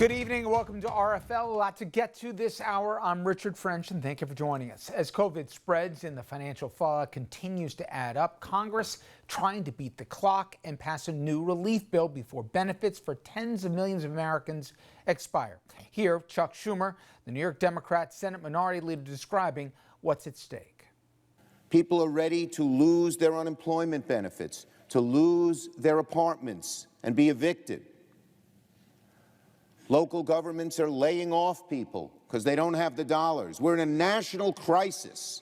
Good evening and welcome to RFL. A lot to get to this hour. I'm Richard French and thank you for joining us. As COVID spreads and the financial fallout continues to add up, Congress trying to beat the clock and pass a new relief bill before benefits for tens of millions of Americans expire. Here, Chuck Schumer, the New York Democrat Senate Minority Leader, describing what's at stake. People are ready to lose their unemployment benefits, to lose their apartments and be evicted. Local governments are laying off people because they don't have the dollars. We're in a national crisis.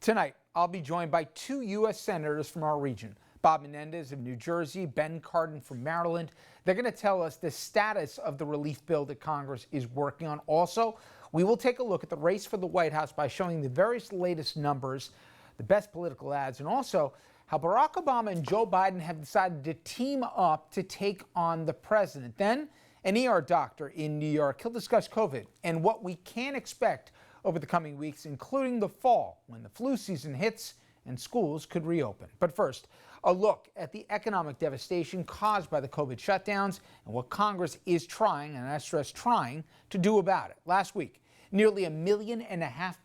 Tonight, I'll be joined by two U.S. senators from our region, Bob Menendez of New Jersey, Ben Cardin from Maryland. They're going to tell us the status of the relief bill that Congress is working on. Also, we will take a look at the race for the White House by showing the various latest numbers, the best political ads, and also how Barack Obama and Joe Biden have decided to team up to take on the president. Then, an ER doctor in New York. He'll discuss COVID and what we can expect over the coming weeks, including the fall when the flu season hits and schools could reopen. But first, a look at the economic devastation caused by the COVID shutdowns and what Congress is trying, and I stress trying, to do about it. Last week, nearly 1.5 million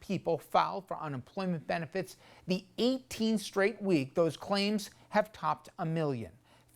people filed for unemployment benefits. The 18th straight week, those claims have topped 1 million.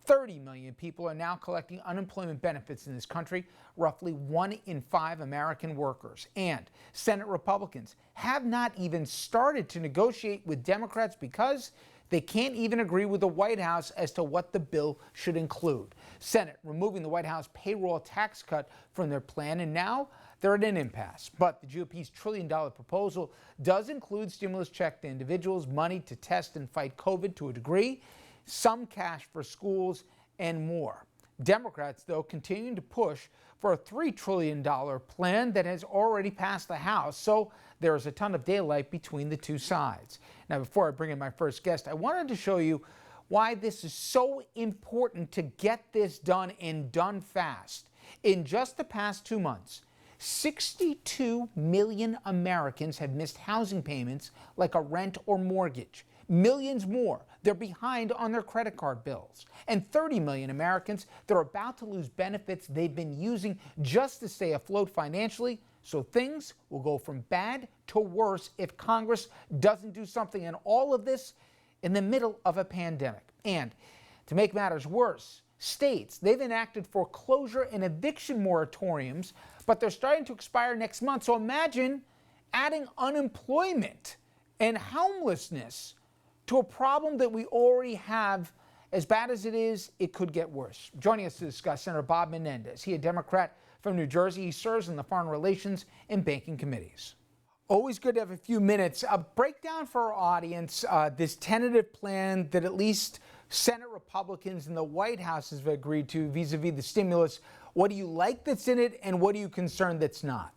30 million people are now collecting unemployment benefits in this country, roughly 1 in 5 American workers. And Senate Republicans have not even started to negotiate with Democrats because they can't even agree with the White House as to what the bill should include. Senate removing the White House payroll tax cut from their plan, and now they're at an impasse. But the GOP's $1 trillion proposal does include stimulus check to individuals, money to test and fight COVID to a degree, some cash for schools, and more. Democrats, though, continuing to push for a $3 trillion plan that has already passed the House, so there is a ton of daylight between the two sides. Now, before I bring in my first guest, I wanted to show you why this is so important to get this done and done fast. In just the past 2 months, 62 million Americans have missed housing payments like a rent or mortgage. Millions more, they're behind on their credit card bills. And 30 million Americans, they're about to lose benefits they've been using just to stay afloat financially. So things will go from bad to worse if Congress doesn't do something. And all of this in the middle of a pandemic. And to make matters worse, states, they've enacted foreclosure and eviction moratoriums, but they're starting to expire next month. So imagine adding unemployment and homelessness to a problem that we already have. As bad as it is, it could get worse. Joining us to discuss, Senator Bob Menendez. He a Democrat from New Jersey. He serves in the Foreign Relations and Banking Committees. Always good to have a few minutes. A breakdown for our audience, this tentative plan that at least Senate Republicans and the White House have agreed to vis-a-vis the stimulus. What do you like that's in it, and what are you concerned that's not?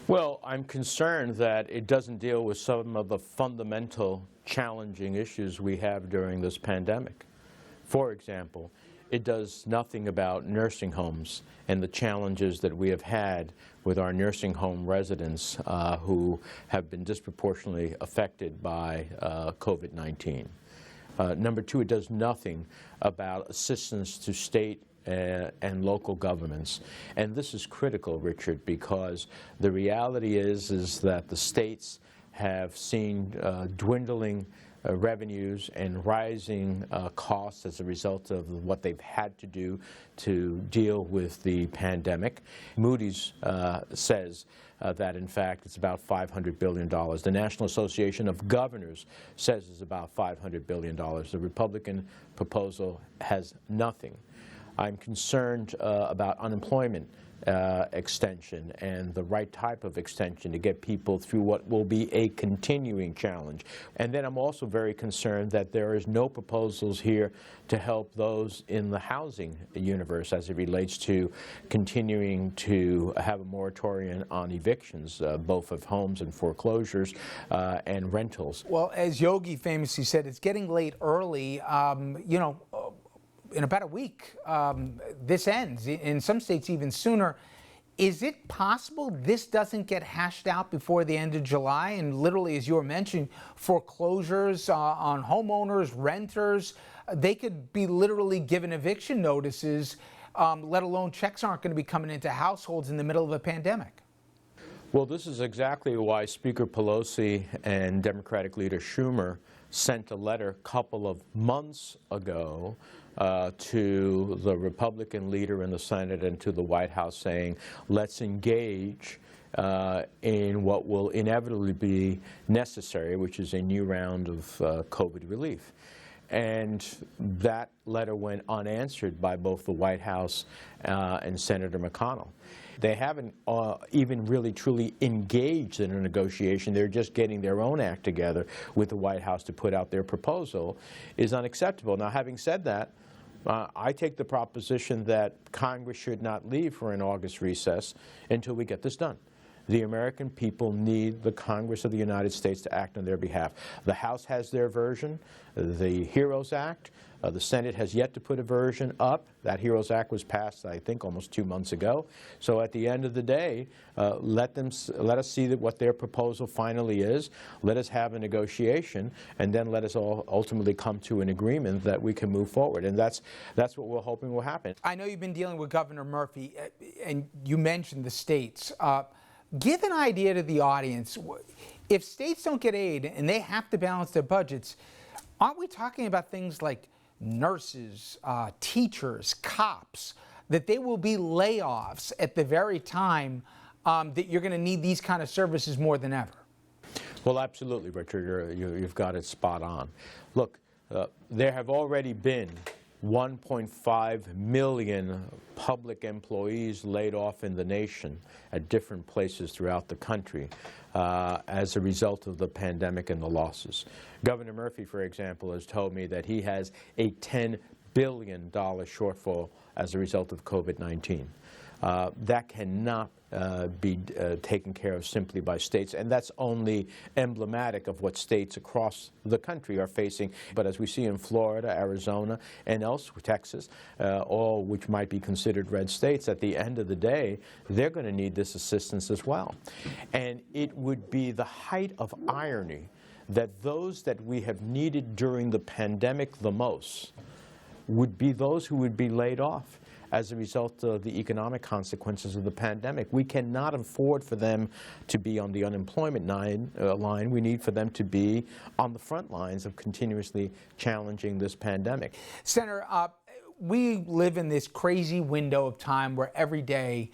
Well, I'm concerned that it doesn't deal with some of the fundamental challenging issues we have during this pandemic. For example, it does nothing about nursing homes and the challenges that we have had with our nursing home residents who have been disproportionately affected by COVID-19. Number two, it does nothing about assistance to state and local governments. And this is critical, Richard, because the reality is that the states have seen dwindling revenues and rising costs as a result of what they've had to do to deal with the pandemic. Moody's says that, in fact, it's about $500 billion. The National Association of Governors says it's about $500 billion. The Republican proposal has nothing. I'm concerned about unemployment extension and the right type of extension to get people through what will be a continuing challenge. And then I'm also very concerned that there is no proposals here to help those in the housing universe as it relates to continuing to have a moratorium on evictions, both of homes and foreclosures and rentals. Well, as Yogi famously said, it's getting late early. In about a week, this ends. In some states, even sooner. Is it possible this doesn't get hashed out before the end of July? And literally, as you were mentioning, foreclosures on homeowners, renters, they could be literally given eviction notices let alone checks aren't going to be coming into households in the middle of a pandemic. Well, this is exactly why Speaker Pelosi and Democratic leader Schumer sent a letter a couple of months ago to the Republican leader in the Senate and to the White House saying, let's engage in what will inevitably be necessary, which is a new round of COVID relief. And that letter went unanswered by both the White House and Senator McConnell. They haven't even really truly engaged in a negotiation. They're just getting their own act together with the White House to put out their proposal is unacceptable. Now, having said that, I take the proposition that Congress should not leave for an August recess until we get this done. The American people need the Congress of the United States to act on their behalf. The House has their version, the HEROES Act. The Senate has yet to put a version up. That HEROES Act was passed, I think, almost 2 months ago. So at the end of the day, let us see what their proposal finally is. Let us have a negotiation, and then let us all ultimately come to an agreement that we can move forward. And that's what we're hoping will happen. I know you've been dealing with Governor Murphy, and you mentioned the states. Give an idea to the audience. If states don't get aid and they have to balance their budgets, aren't we talking about things like nurses, teachers, cops, that they will be layoffs at the very time that you're going to need these kind of services more than ever? Well, absolutely, Richard. You've got it spot on. Look, there have already been 1.5 million public employees laid off in the nation at different places throughout the country as a result of the pandemic and the losses. Governor Murphy, for example, has told me that he has a $10 billion shortfall as a result of COVID-19. That cannot be taken care of simply by states, and that's only emblematic of what states across the country are facing. But as we see in Florida, Arizona, and elsewhere, Texas, all which might be considered red states, at the end of the day, they're going to need this assistance as well. And it would be the height of irony that those that we have needed during the pandemic the most would be those who would be laid off as a result of the economic consequences of the pandemic. We cannot afford for them to be on the unemployment line. We need for them to be on the front lines of continuously challenging this pandemic. Senator, we live in this crazy window of time where every day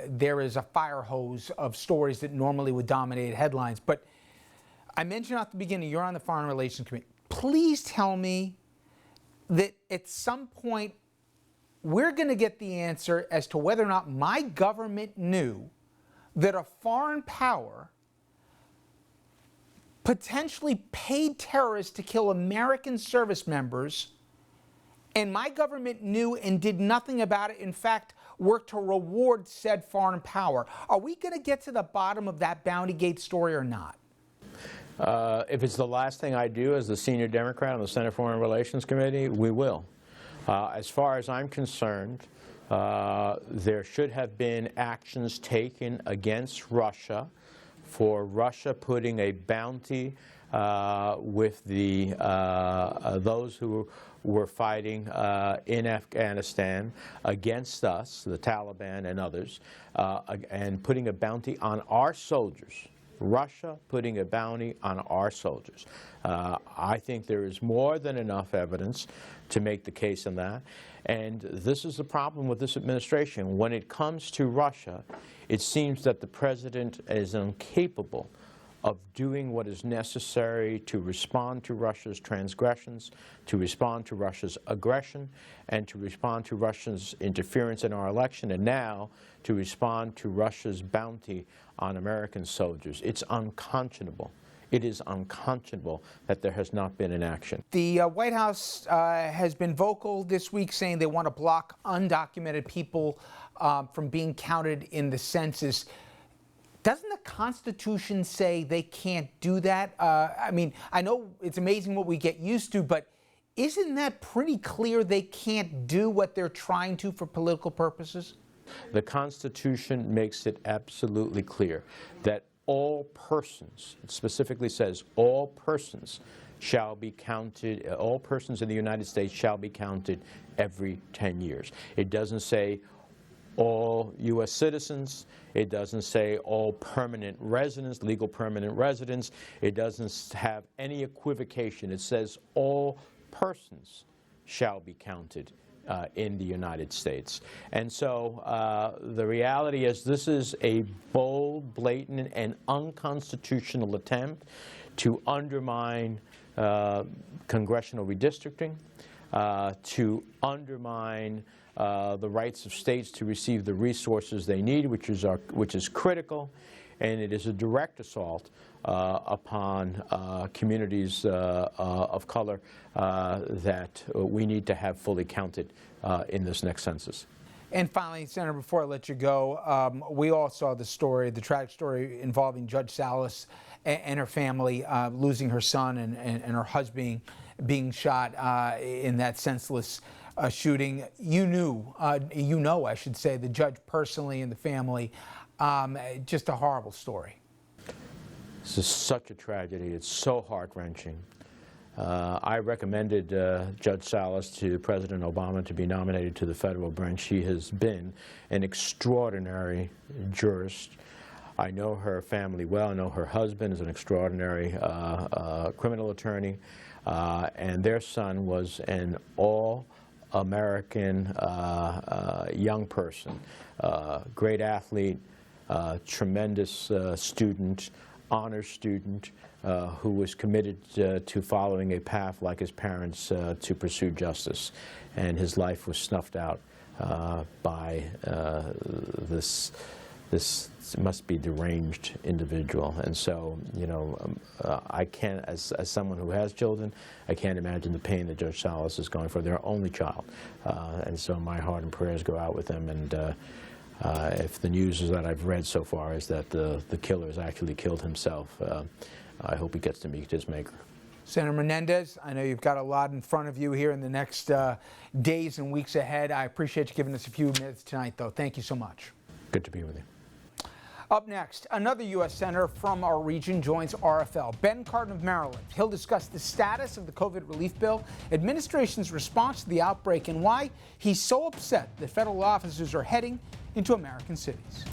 there is a fire hose of stories that normally would dominate headlines. But I mentioned at the beginning, you're on the Foreign Relations Committee. Please tell me that at some point we're going to get the answer as to whether or not my government knew that a foreign power potentially paid terrorists to kill American service members, and my government knew and did nothing about it, in fact, worked to reward said foreign power. Are we going to get to the bottom of that Bountygate story or not? If it's the last thing I do as the senior Democrat on the Senate Foreign Relations Committee, we will. As far as I'm concerned, there should have been actions taken against Russia for Russia putting a bounty with those who were fighting in Afghanistan against us, the Taliban and others, and putting a bounty on our soldiers. Russia putting a bounty on our soldiers. I think there is more than enough evidence to make the case in that. And this is the problem with this administration. When it comes to Russia, it seems that the president is incapable of doing what is necessary to respond to Russia's transgressions, to respond to Russia's aggression, and to respond to Russia's interference in our election, and now to respond to Russia's bounty on American soldiers. It's unconscionable. It is unconscionable that there has not been an action. The White House has been vocal this week saying they want to block undocumented people from being counted in the census. Doesn't the Constitution say they can't do that? I mean, I know it's amazing what we get used to, but isn't that pretty clear they can't do what they're trying to for political purposes? The Constitution makes it absolutely clear that all persons, it specifically says all persons, shall be counted, all persons in the United States shall be counted every 10 years. It doesn't say all U.S. citizens. It doesn't say all permanent residents, legal permanent residents. It doesn't have any equivocation. It says all persons shall be counted in the United States. And so the reality is this is a bold, blatant, and unconstitutional attempt to undermine congressional redistricting, to undermine the rights of states to receive the resources they need, which is critical, and it is a direct assault upon communities of color that we need to have fully counted in this next census. And finally, Senator, before I let you go, we all saw the story, the tragic story involving Judge Salas and her family losing her son and her husband being shot in that senseless shooting. You know, I should say, the judge personally and the family. Just a horrible story. This is such a tragedy. It's so heart-wrenching. I recommended Judge Salas to President Obama to be nominated to the federal bench. She has been an extraordinary jurist. I know her family well. I know her husband is an extraordinary criminal attorney, and their son was an all-American young person, great athlete, tremendous student, honors student, who was committed to following a path like his parents to pursue justice. And his life was snuffed out by this must be deranged individual. And so, you know, I can't, as someone who has children, I can't imagine the pain that Judge Salas is going for. Their only child. And so my heart and prayers go out with them. And if the news is that I've read so far is that the killer has actually killed himself, I hope he gets to meet his maker. Senator Menendez, I know you've got a lot in front of you here in the next days and weeks ahead. I appreciate you giving us a few minutes tonight, though. Thank you so much. Good to be with you. Up next, another U.S. Senator from our region joins RFL, Ben Cardin of Maryland. He'll discuss the status of the COVID relief bill, administration's response to the outbreak, and why he's so upset that federal officers are heading into American cities.